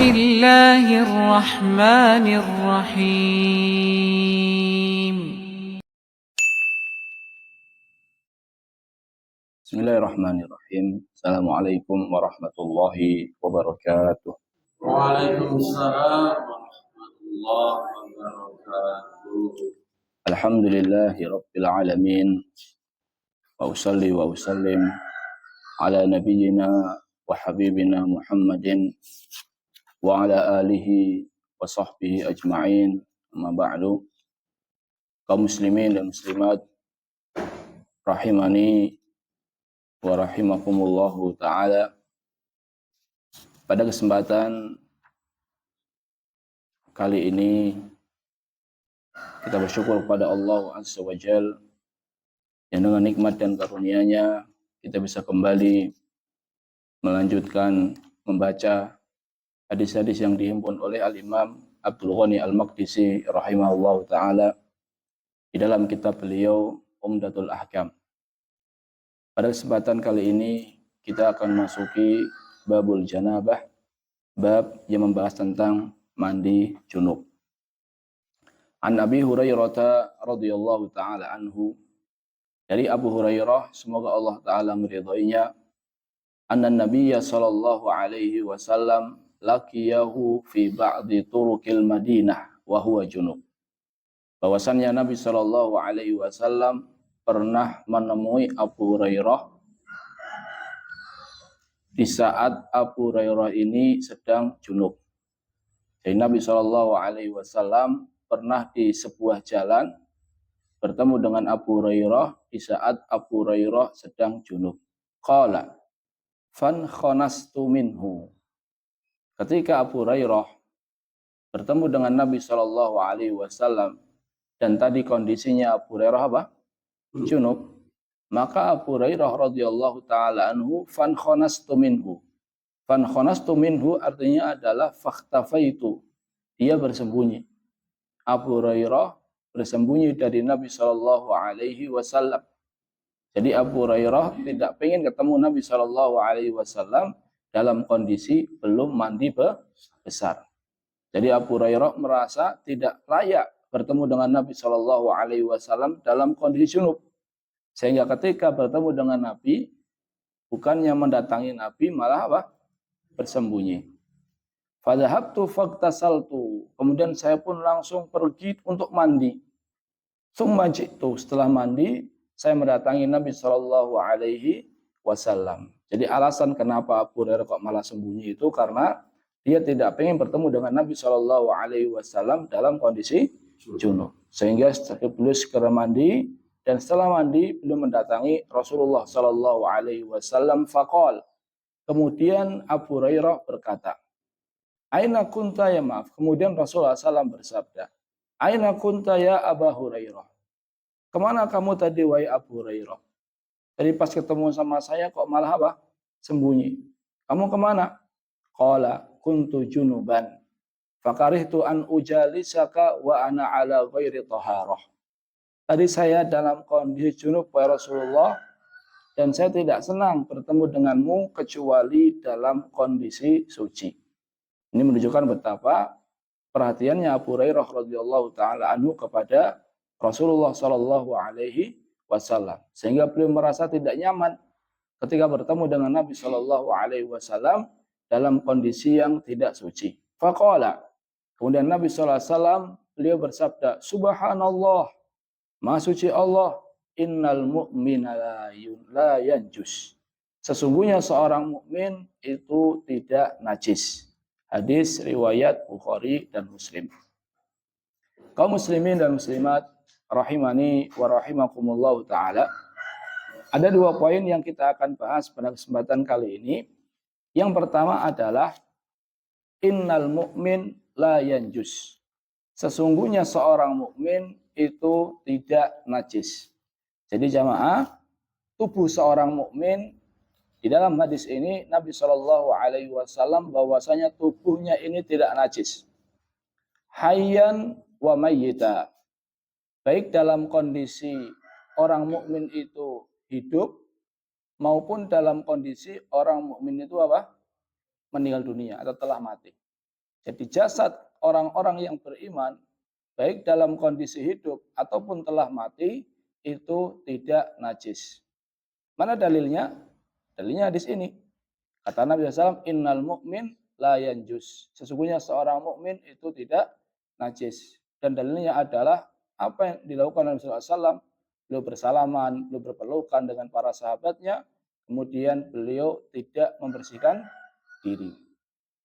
الله الرحمن الرحيم. Bismillahirrahmanirrahim. Assalamualaikum warahmatullahi wabarakatuh. Waalaikumsalam warahmatullahi wabarakatuh. Alhamdulillahi rabbil alamin. Wa usalli wa usallim ala nabiyyina wa habibina Muhammadin wa ala alihi wa sahbihi ajma'in. Amma ba'du. Kaum muslimin dan muslimat rahimani wa rahimakumullahu ta'ala. Pada kesempatan kali ini kita bersyukur kepada Allah Azza wa Jal yang dengan nikmat dan karunia-Nya kita bisa kembali melanjutkan membaca hadis-hadis yang dihimpun oleh Al-Imam Abdul Ghani Al-Maqdisi rahimahullah ta'ala di dalam kitab beliau Umdatul Ahkam. Pada kesempatan kali ini kita akan masuki babul janabah, bab yang membahas tentang mandi junub. An Abi Hurairah radhiyallahu ta'ala anhu, dari Abu Hurairah semoga Allah taala meridhoinya, anna Nabiyya sallallahu alaihi wasallam laqiyahu fi ba'di turuqil Madinah wa huwa junub. Bahwasannya Nabi sallallahu alaihi wasallam pernah menemui Abu Hurairah di saat Abu Hurairah ini sedang junub. Jadi Nabi sallallahu alaihi wasallam pernah di sebuah jalan bertemu dengan Abu Hurairah di saat Abu Hurairah sedang junub. Qala fan khanastu minhu. Ketika Abu Hurairah bertemu dengan Nabi sallallahu alaihi wasallam dan tadi kondisinya Abu Hurairah apa? Junub. Maka Abu Hurairah radhiyallahu taala anhu fan khanastu minhu. Fan khanastu minhu artinya adalah fakhtafaitu. Dia bersembunyi. Abu Hurairah bersembunyi dari Nabi sallallahu alaihi wasallam. Jadi Abu Hurairah tidak ingin ketemu Nabi sallallahu alaihi wasallam dalam kondisi belum mandi besar. Jadi Abu Hurairah merasa tidak layak bertemu dengan Nabi sallallahu alaihi wasallam dalam kondisi junub. Sehingga ketika bertemu dengan Nabi, bukannya mendatangi Nabi, malah apa? Bersembunyi. Fadhahabtu faqtasaltu. Kemudian saya pun langsung pergi untuk mandi. Tsumma ji'tu. Setelah mandi, saya mendatangi Nabi sallallahu alaihi wasallam. Jadi alasan kenapa Abu Hurairah kok malah sembunyi itu karena dia tidak ingin bertemu dengan Nabi sallallahu alaihi wasallam dalam kondisi junub. Sehingga beliau segera mandi, dan setelah mandi beliau mendatangi Rasulullah sallallahu alaihi wasallam faqal. Kemudian Abu Hurairah berkata, "Aina kunta ya maaf." Kemudian Rasulullah SAW bersabda, "Aina kunta ya Abu Hurairah." Kemana kamu tadi wahai Abu Hurairah? Tadi pas ketemu sama saya kok malah apa? Sembunyi. Kamu kemana? Qala kuntu junuban. Fakarihtu an ujalisaka wa ana ala ghairi taharah. Tadi saya dalam kondisi junub wahai Rasulullah, dan saya tidak senang bertemu denganmu kecuali dalam kondisi suci. Ini menunjukkan betapa perhatiannya Abu Hurairah radhiyallahu taala anhu kepada Rasulullah sallallahu alaihi wasallam, sehingga beliau merasa tidak nyaman ketika bertemu dengan Nabi sallallahu alaihi wasallam dalam kondisi yang tidak suci. Faqala, kemudian Nabi sallallahu alaihi wasallam beliau bersabda, "Subhanallah, Maha suci Allah, innal mu'mina la yanjus." Sesungguhnya seorang mukmin itu tidak najis. Hadis riwayat Bukhari dan Muslim. Kaum muslimin dan muslimat rahimani wa rahimakumullah ta'ala. Ada dua poin yang kita akan bahas pada kesempatan kali ini. Yang pertama adalah innal mu'min la yanjus. Sesungguhnya seorang mukmin itu tidak najis. Jadi jamaah, tubuh seorang mukmin, di dalam hadis ini Nabi Shallallahu Alaihi Wasallam bahwasanya tubuhnya ini tidak najis. Hayyan wa mayyita. Baik dalam kondisi orang mukmin itu hidup maupun dalam kondisi orang mukmin itu apa? Meninggal dunia atau telah mati. Jadi jasad orang-orang yang beriman, baik dalam kondisi hidup ataupun telah mati, itu tidak najis. Mana dalilnya? Dalilnya hadis ini. Kata Nabi SAW, innal mu'min la yanjus. Sesungguhnya seorang mukmin itu tidak najis. Dan dalilnya adalah apa yang dilakukan Nabi SAW. Beliau bersalaman, beliau berpelukan dengan para sahabatnya. Kemudian beliau tidak membersihkan diri.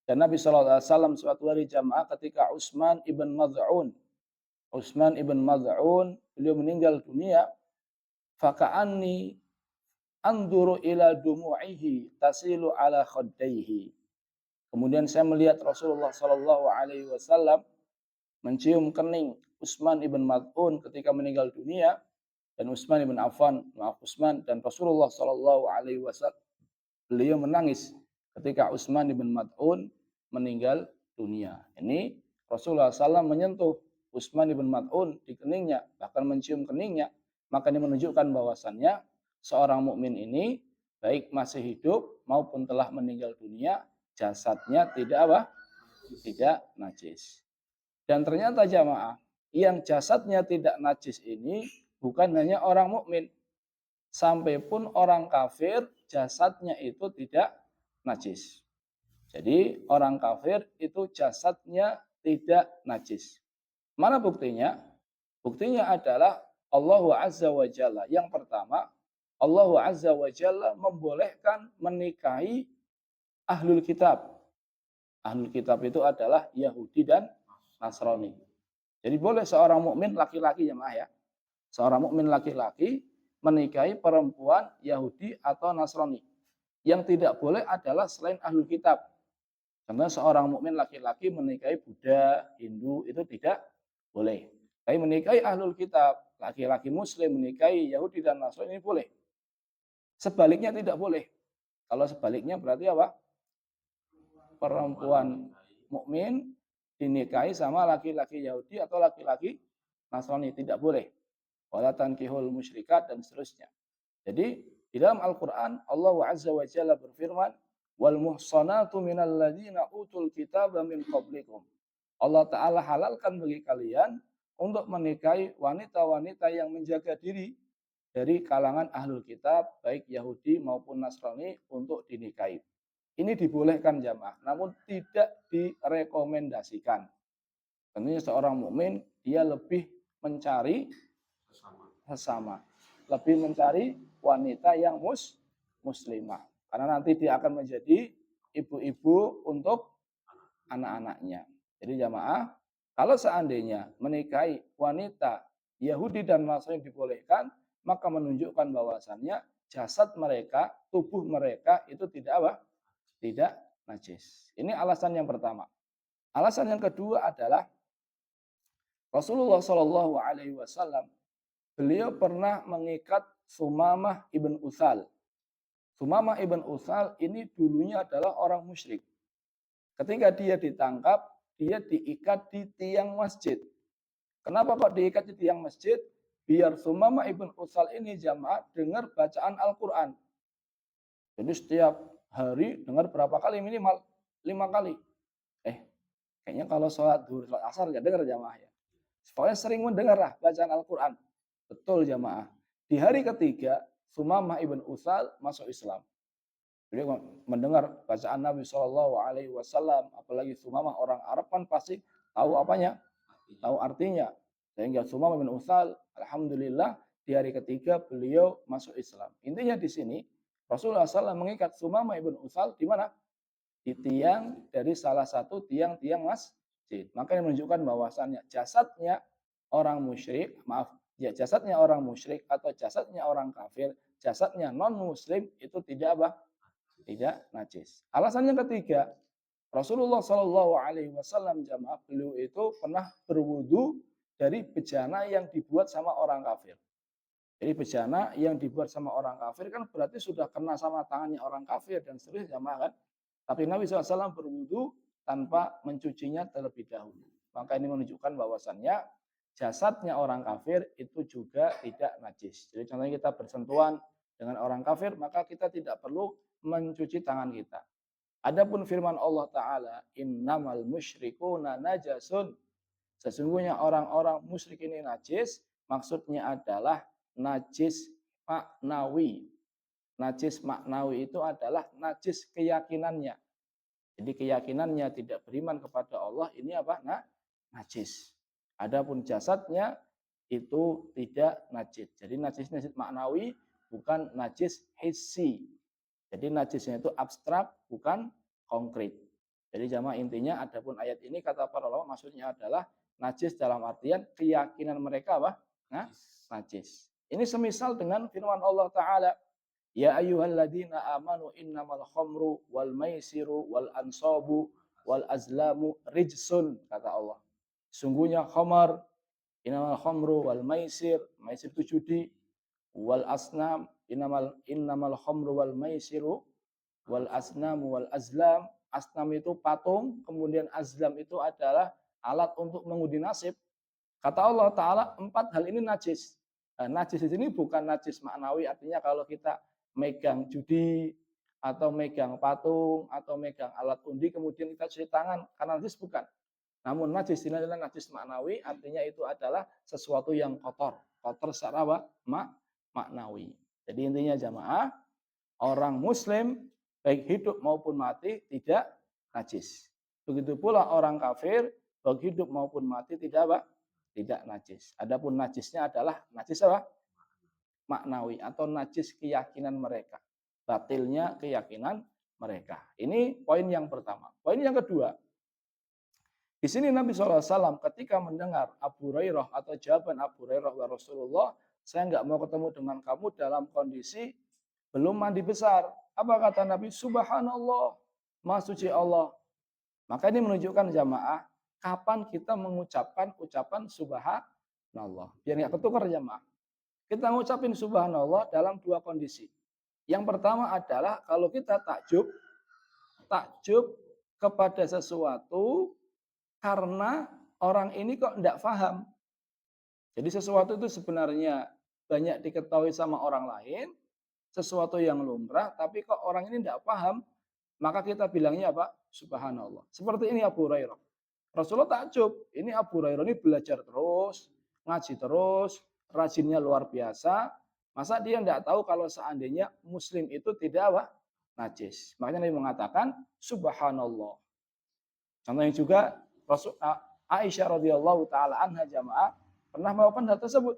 Dan Nabi SAW suatu hari jamaah ketika Utsman ibn Maz'un. Utsman ibn Maz'un, beliau meninggal dunia. Faka'anni anduru ila dumu'ihi tasilu ala khaddaihi. Kemudian saya melihat Rasulullah Shallallahu Alaihi Wasallam mencium kening Utsman ibn Maz'un ketika meninggal dunia, dan Utsman ibn Affan, Utsman dan Rasulullah Shallallahu Alaihi Wasallam, beliau menangis ketika Utsman ibn Maz'un meninggal dunia. Ini Rasulullah SAW menyentuh Utsman ibn Maz'un di keningnya, bahkan mencium keningnya, maka ini menunjukkan bahwasannya seorang mukmin ini baik masih hidup maupun telah meninggal dunia, jasadnya tidak apa? Tidak najis. Dan ternyata jamaah, yang jasadnya tidak najis ini bukan hanya orang mukmin, sampai pun orang kafir jasadnya itu tidak najis. Jadi orang kafir itu jasadnya tidak najis. Mana buktinya? Buktinya adalah Allah Azza wa Jalla. Yang pertama, Allah Azza wa Jalla membolehkan menikahi ahlul kitab. Ahlul kitab itu adalah Yahudi dan Nasrani. Jadi boleh seorang mukmin laki-laki jemaah ya. Seorang mukmin laki-laki menikahi perempuan Yahudi atau Nasrani. Yang tidak boleh adalah selain ahlul kitab. Karena seorang mukmin laki-laki menikahi Buddha, Hindu itu tidak boleh. Tapi menikahi ahlul kitab, laki-laki muslim menikahi Yahudi dan Nasrani ini boleh. Sebaliknya tidak boleh. Kalau sebaliknya berarti apa? Perempuan mukmin dinikahi sama laki-laki Yahudi atau laki-laki Nasrani, tidak boleh. Wala tankihul musyrikat dan seterusnya. Jadi di dalam Al-Qur'an Allah Azza wa Jalla berfirman, wal muhsanatu minal ladzina utul kitaba min qablikum. Allah Ta'ala halalkan bagi kalian untuk menikahi wanita-wanita yang menjaga diri dari kalangan ahlul kitab, baik Yahudi maupun Nasrani, untuk dinikahi. Ini dibolehkan jamaah, namun tidak direkomendasikan. Tentunya seorang mukmin dia lebih mencari sesama, lebih mencari wanita yang muslimah, karena nanti dia akan menjadi ibu-ibu untuk anak-anaknya. Jadi jamaah, kalau seandainya menikahi wanita Yahudi dan Nasrani dibolehkan, maka menunjukkan bahwasannya jasad mereka, tubuh mereka itu tidak apa? Tidak najis. Ini alasan yang pertama. Alasan yang kedua adalah Rasulullah Shallallahu Alaihi Wasallam, beliau pernah mengikat Sumamah ibn Utsal. Sumamah ibn Utsal ini dulunya adalah orang musyrik. Ketika dia ditangkap, dia diikat di tiang masjid. Kenapa kok diikat di tiang masjid? Biar Sumamah ibn Utsal ini jamaah dengar bacaan Al-Quran. Jadi setiap hari dengar berapa kali? Minimal 5 kali. Kayaknya kalau sholat zuhur, sholat asar nggak dengar jamaah ya. Pokoknya sering mendengar lah bacaan Al-Quran. Betul jamaah. Di hari ketiga, Sumamah ibn Utsal masuk Islam. Beliau mendengar bacaan Nabi Shallallahu Alaihi Wasallam, apalagi Sumamah orang Arab kan pasti tahu apanya, tahu artinya. Sehingga Sumamah bin Utsal, alhamdulillah di hari ketiga beliau masuk Islam. Intinya di sini Rasulullah SAW mengikat Sumamah bin Utsal di mana? Di tiang dari salah satu tiang-tiang masjid. Maka ini menunjukkan bahwasannya jasadnya orang musyrik, jasadnya orang musyrik atau jasadnya orang kafir, jasadnya non muslim itu tidak apa? Tidak najis. Alasan yang ketiga, Rasulullah Shallallahu Alaihi Wasallam jamaah beliau itu pernah berwudu dari bejana yang dibuat sama orang kafir. Jadi bejana yang dibuat sama orang kafir kan berarti sudah kena sama tangannya orang kafir dan seterusnya jamaah kan. Tapi Nabi SAW berwudu tanpa mencucinya terlebih dahulu. Maka ini menunjukkan bahwasannya jasadnya orang kafir itu juga tidak najis. Jadi contohnya kita bersentuhan dengan orang kafir, maka kita tidak perlu mencuci tangan kita. Adapun firman Allah Ta'ala, innamal musyrikuna najasun. Sesungguhnya orang-orang musyrik ini najis, maksudnya adalah najis maknawi. Najis maknawi itu adalah najis keyakinannya. Jadi keyakinannya tidak beriman kepada Allah, ini apa? Najis. Adapun jasadnya itu tidak najis. Jadi najis maknawi, bukan najis hissi. Jadi najisnya itu abstrak, bukan konkret. Jadi jamaah intinya, adapun ayat ini kata para ulama maksudnya adalah najis dalam artian keyakinan mereka apa? Najis. Ini semisal dengan firman Allah Ta'ala, ya ayyuhalladzina amanu innamal khamru wal maisiru wal ansabu wal azlamu rijsun, kata Allah. Sungguhnya khamar, innamal khamru wal maisir itu judi, wal asnam, innamal khamru wal maisiru wal asnamu wal azlam. Asnam itu patung, kemudian azlam itu adalah alat untuk mengundi nasib. Kata Allah Ta'ala, 4 hal ini najis. Nah, najis di sini bukan najis maknawi, artinya kalau kita megang judi, atau megang patung, atau megang alat undi, kemudian kita cuci tangan, karena najis bukan. Namun najis ini adalah najis maknawi, artinya itu adalah sesuatu yang kotor. Kotor secara apa? Maknawi. Jadi intinya jamaah, orang muslim, baik hidup maupun mati, tidak najis. Begitu pula orang kafir, baik hidup maupun mati, tidak apa? Tidak najis. Adapun najisnya adalah najis apa? Maknawi atau najis keyakinan mereka. Batilnya keyakinan mereka. Ini poin yang pertama. Poin yang kedua. Di sini Nabi SAW ketika mendengar Abu Hurairah atau jawaban Abu Hurairah wa Rasulullah, saya nggak mau ketemu dengan kamu dalam kondisi belum mandi besar. Apa kata Nabi? Subhanallah, Maha Suci Allah. Maka ini menunjukkan jamaah, kapan kita mengucapkan ucapan subhanallah. Biar nggak ketukar jamaah. Kita mengucapin subhanallah dalam 2 kondisi. Yang pertama adalah kalau kita takjub kepada sesuatu karena orang ini kok tidak paham. Jadi sesuatu itu sebenarnya banyak diketahui sama orang lain, sesuatu yang lumrah, tapi kok orang ini tidak paham, maka kita bilangnya apa? Subhanallah. Seperti ini Abu Hurairah. Rasulullah takjub, ini Abu Hurairah ini belajar terus, ngaji terus, rajinnya luar biasa. Masa dia tidak tahu kalau seandainya muslim itu tidak apa? Najis. Makanya Nabi mengatakan subhanallah. Contohnya juga Rasul Aisyah radhiyallahu taala anha jamaah pernah melakukan hal tersebut.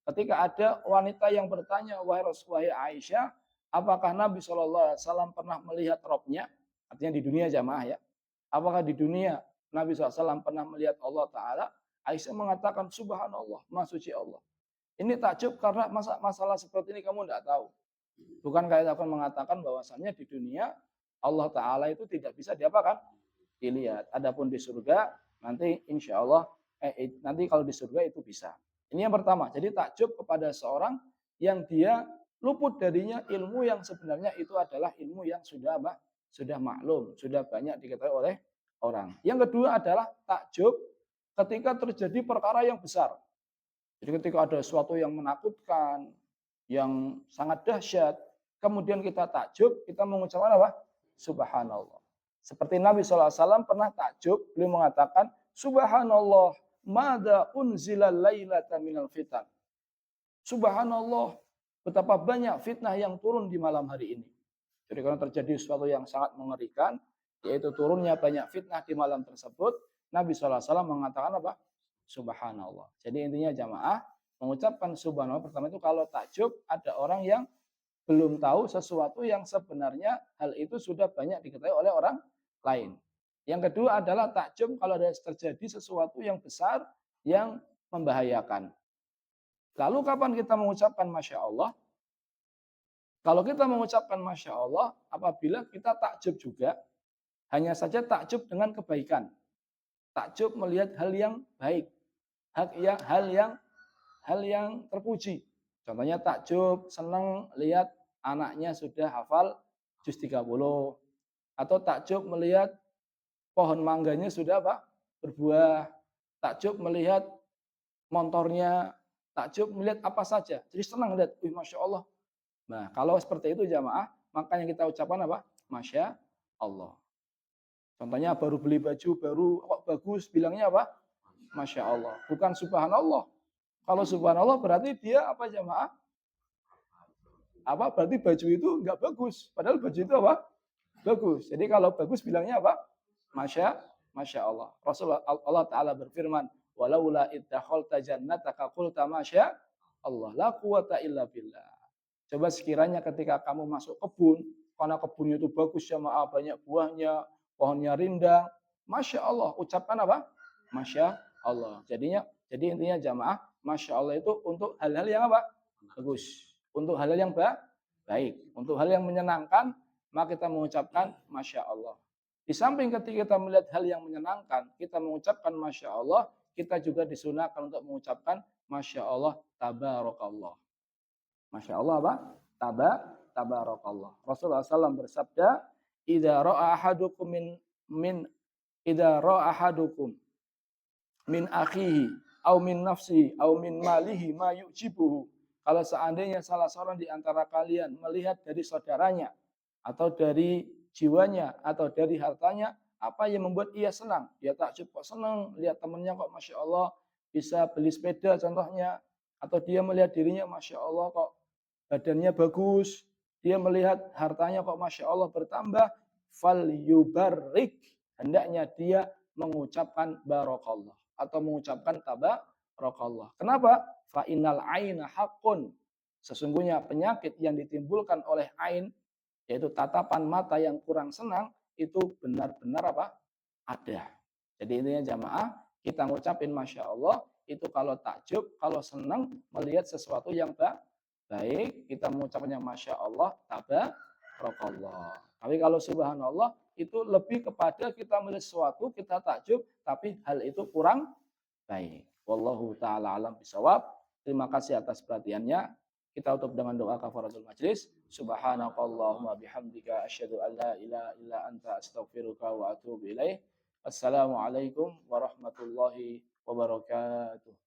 Ketika ada wanita yang bertanya, wahai Aisyah, apakah Nabi SAW pernah melihat robnya? Artinya di dunia jamaah ya. Apakah di dunia Nabi SAW pernah melihat Allah Ta'ala? Aisyah mengatakan, subhanallah, Maha Suci Allah. Ini takjub karena masalah seperti ini kamu tidak tahu. Bukan kayak aku mengatakan bahwasannya di dunia Allah Ta'ala itu tidak bisa diapakan? Dilihat. Adapun di surga, nanti insya Allah, nanti kalau di surga itu bisa. Ini yang pertama. Jadi takjub kepada seorang yang dia luput darinya ilmu yang sebenarnya itu adalah ilmu yang sudah maklum, sudah banyak diketahui oleh orang. Yang kedua adalah takjub ketika terjadi perkara yang besar. Jadi ketika ada sesuatu yang menakutkan, yang sangat dahsyat, kemudian kita takjub, kita mengucapkan apa? Subhanallah. Seperti Nabi SAW pernah takjub, beliau mengatakan, Subhanallah, mada unzila lailata minal fitan. Subhanallah, betapa banyak fitnah yang turun di malam hari ini. Jadi karena terjadi sesuatu yang sangat mengerikan, yaitu turunnya banyak fitnah di malam tersebut, Nabi SAW mengatakan apa? Subhanallah. Jadi intinya jamaah, mengucapkan subhanallah pertama itu kalau takjub, ada orang yang belum tahu sesuatu yang sebenarnya hal itu sudah banyak diketahui oleh orang lain. Yang kedua adalah takjub kalau ada terjadi sesuatu yang besar yang membahayakan. Lalu kapan kita mengucapkan Masya Allah? Kalau kita mengucapkan Masya Allah, apabila kita takjub juga, hanya saja takjub dengan kebaikan. Takjub melihat hal yang baik. Hal yang terpuji. Contohnya takjub, senang lihat anaknya sudah hafal juz 30. Atau takjub melihat pohon mangganya sudah berbuah. Takjub melihat montornya. Takjub melihat apa saja. Jadi senang lihat, Masya Allah. Nah, kalau seperti itu jamaah, makanya kita ucapkan apa? Masya Allah. Contohnya baru beli baju baru kok bagus, bilangnya apa? Masya Allah. Bukan subhanallah. Kalau subhanallah berarti dia apa jamaah? Apa berarti baju itu enggak bagus. Padahal baju itu apa? Bagus. Jadi kalau bagus bilangnya apa? Masya Allah. Rasulullah Allah Ta'ala berfirman, walaula iddakhalta jannataka qulta masya Allah la quwata illa billah. Coba sekiranya ketika kamu masuk kebun, karena kebunnya itu bagus jamaah, banyak buahnya, pohonnya rindang, masya Allah, ucapkan apa? Masya Allah. Jadi intinya jamaah, masya Allah itu untuk hal-hal yang apa? Bagus. Untuk hal-hal yang baik. Untuk hal yang menyenangkan, maka kita mengucapkan masya Allah. Di samping ketika kita melihat hal yang menyenangkan, kita mengucapkan masya Allah, kita juga disunahkan untuk mengucapkan masya Allah, tabarakallah. Masya Allah apa? Tabarakallah. Rasulullah SAW bersabda, "Idza ra'a ahadukum idza ra'a ahadukum min akhihi au min nafsihi au min malihi ma yu'jibuhu." Kalau seandainya salah seorang di antara kalian melihat dari saudaranya atau dari jiwanya atau dari hartanya apa yang membuat ia senang, dia takjub kok senang lihat temannya kok masya Allah bisa beli sepeda contohnya, atau dia melihat dirinya masya Allah kok badannya bagus, dia melihat hartanya kok masya Allah bertambah, fal yubarrik, hendaknya dia mengucapkan barokallah atau mengucapkan tabarakallah. Kenapa? Fa innal aina haqqun. Sesungguhnya penyakit yang ditimbulkan oleh ain, yaitu tatapan mata yang kurang senang, itu benar-benar apa? Ada. Jadi intinya jamaah, kita ngucapin masya Allah, itu kalau takjub, kalau senang melihat sesuatu yang baik, kita mengucapkannya masya Allah, tabarakallah. Tapi kalau subhanallah, itu lebih kepada kita melihat sesuatu, kita takjub, tapi hal itu kurang baik. Wallahu ta'ala alam bisawab. Terima kasih atas perhatiannya. Kita tutup dengan doa kafaratul majlis. Subhanakallahumma bihamdika asyhadu an la ilaha illa anta astaghfiruka wa atubu ilaih. Assalamualaikum warahmatullahi wabarakatuh.